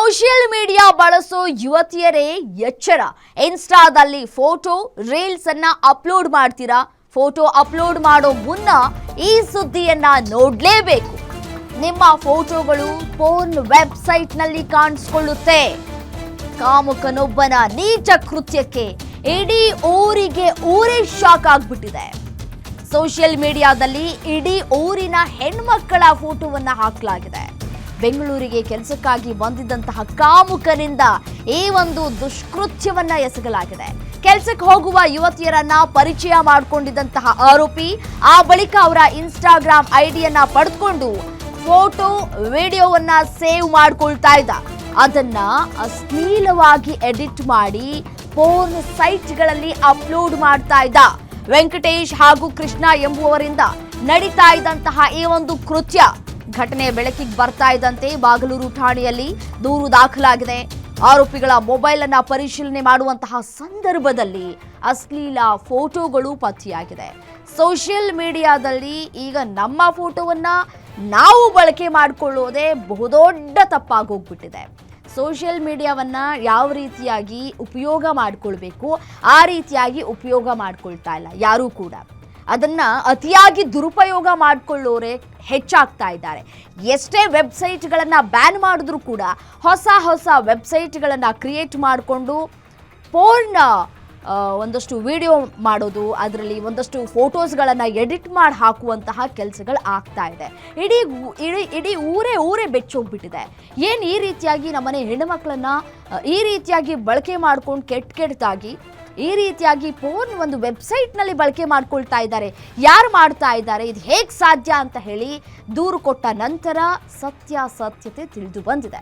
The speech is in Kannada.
ಸೋಷಿಯಲ್ ಮೀಡಿಯಾ ಬಳಸೋ ಯುವತಿಯರೇ ಎಚ್ಚರ. ಇನ್ಸ್ಟಾದಲ್ಲಿ ಫೋಟೋ ರೀಲ್ಸ್ ಅನ್ನ ಅಪ್ಲೋಡ್ ಮಾಡ್ತೀರಾ? ಫೋಟೋ ಅಪ್ಲೋಡ್ ಮಾಡೋ ಮುನ್ನ ಈ ಸುದ್ದಿಯನ್ನ ನೋಡ್ಲೇಬೇಕು. ನಿಮ್ಮ ಫೋಟೋಗಳು ಫೋನ್ ವೆಬ್ಸೈಟ್ನಲ್ಲಿ ಕಾಣಿಸಿಕೊಳ್ಳುತ್ತೆ. ಕಾಮುಕನೊಬ್ಬನ ನೀಚ ಕೃತ್ಯಕ್ಕೆ ಇಡೀ ಊರೇ ಶಾಕ್ ಆಗ್ಬಿಟ್ಟಿದೆ. ಸೋಷಿಯಲ್ ಮೀಡಿಯಾದಲ್ಲಿ ಇಡೀ ಊರಿನ ಹೆಣ್ಮಕ್ಕಳ ಫೋಟೋವನ್ನ ಹಾಕಲಾಗಿದೆ. ಬೆಂಗಳೂರಿಗೆ ಕೆಲಸಕ್ಕಾಗಿ ಬಂದಿದ್ದಂತಹ ಕಾಮುಕನಿಂದ ಈ ಒಂದು ದುಷ್ಕೃತ್ಯವನ್ನ ಎಸಗಲಾಗಿದೆ. ಕೆಲಸಕ್ಕೆ ಹೋಗುವ ಯುವತಿಯರನ್ನ ಪರಿಚಯ ಮಾಡಿಕೊಂಡಿದ್ದಂತಹ ಆರೋಪಿ ಆ ಬಳಿಕ ಅವರ ಇನ್ಸ್ಟಾಗ್ರಾಮ್ ಐಡಿಯನ್ನ ಪಡೆದುಕೊಂಡು ಫೋಟೋ ವಿಡಿಯೋವನ್ನ ಸೇವ್ ಮಾಡ್ಕೊಳ್ತಾ ಇದ್ದ. ಅದನ್ನ ಅಶ್ಲೀಲವಾಗಿ ಎಡಿಟ್ ಮಾಡಿ ಪೋರ್ನ್ ಸೈಟ್ಗಳಲ್ಲಿ ಅಪ್ಲೋಡ್ ಮಾಡ್ತಾ ಇದ್ದ. ವೆಂಕಟೇಶ್ ಹಾಗೂ ಕೃಷ್ಣ ಎಂಬುವರಿಂದ ನಡೀತಾ ಇದ್ದಂತಹ ಈ ಒಂದು ಕೃತ್ಯ ಘಟನೆ ಬೆಳಕಿಗೆ ಬರ್ತಾ ಇದ್ದಂತೆ ಬಾಗಲೂರು ಠಾಣೆಯಲ್ಲಿ ದೂರು ದಾಖಲಾಗಿದೆ. ಆರೋಪಿಗಳ ಮೊಬೈಲ್ ಅನ್ನ ಪರಿಶೀಲನೆ ಮಾಡುವಂತಹ ಸಂದರ್ಭದಲ್ಲಿ ಅಶ್ಲೀಲ ಫೋಟೋಗಳು ಪತ್ತೆಯಾಗಿದೆ. ಸೋಷಿಯಲ್ ಮೀಡಿಯಾದಲ್ಲಿ ಈಗ ನಮ್ಮ ಫೋಟೋವನ್ನ ನಾವು ಬಳಕೆ ಮಾಡಿಕೊಳ್ಳೋದೇ ಬಹುದೊಡ್ಡ ತಪ್ಪಾಗೋಗ್ಬಿಟ್ಟಿದೆ. ಸೋಷಿಯಲ್ ಮೀಡಿಯಾವನ್ನ ಯಾವ ರೀತಿಯಾಗಿ ಉಪಯೋಗ ಮಾಡಿಕೊಳ್ಬೇಕು ಆ ರೀತಿಯಾಗಿ ಉಪಯೋಗ ಮಾಡ್ಕೊಳ್ತಾ ಇಲ್ಲ ಯಾರೂ ಕೂಡ. ಅದನ್ನ ಅತಿಯಾಗಿ ದುರುಪಯೋಗ ಮಾಡಿಕೊಳ್ಳೋರೆ ಹೆಚ್ಚಾಗ್ತಾ ಇದ್ದಾರೆ. ಎಷ್ಟೇ ವೆಬ್ಸೈಟ್ಗಳನ್ನು ಬ್ಯಾನ್ ಮಾಡಿದ್ರೂ ಕೂಡ ಹೊಸ ವೆಬ್ಸೈಟ್ಗಳನ್ನು ಕ್ರಿಯೇಟ್ ಮಾಡಿಕೊಂಡು ಪೋರ್ನ್ ಒಂದಷ್ಟು ವಿಡಿಯೋ ಮಾಡೋದು, ಅದರಲ್ಲಿ ಒಂದಷ್ಟು ಫೋಟೋಸ್ಗಳನ್ನು ಎಡಿಟ್ ಮಾಡಿ ಹಾಕುವಂತಹ ಕೆಲಸಗಳು ಆಗ್ತಾ ಇದೆ. ಇಡೀ ಊರೇ ಬೆಚ್ಚೋಗ್ಬಿಟ್ಟಿದೆ. ಏನು ಈ ರೀತಿಯಾಗಿ ನಮ್ಮನೆ ಹೆಣ್ಣುಮಕ್ಕಳನ್ನ ಈ ರೀತಿಯಾಗಿ ಬಳಕೆ ಮಾಡ್ಕೊಂಡು ಕೆಟ್ಟದಾಗಿ ಈ ರೀತಿಯಾಗಿ ಫೋನ್ ಒಂದು ವೆಬ್ಸೈಟ್ನಲ್ಲಿ ಬಳಕೆ ಮಾಡ್ಕೊಳ್ತಾ ಇದ್ದಾರೆ, ಯಾರು ಮಾಡ್ತಾ ಇದ್ದಾರೆ, ಇದು ಹೇಗೆ ಸಾಧ್ಯ ಅಂತ ಹೇಳಿ ದೂರು ಕೊಟ್ಟ ನಂತರ ಸತ್ಯಾಸತ್ಯತೆ ತಿಳಿದು ಬಂದಿದೆ.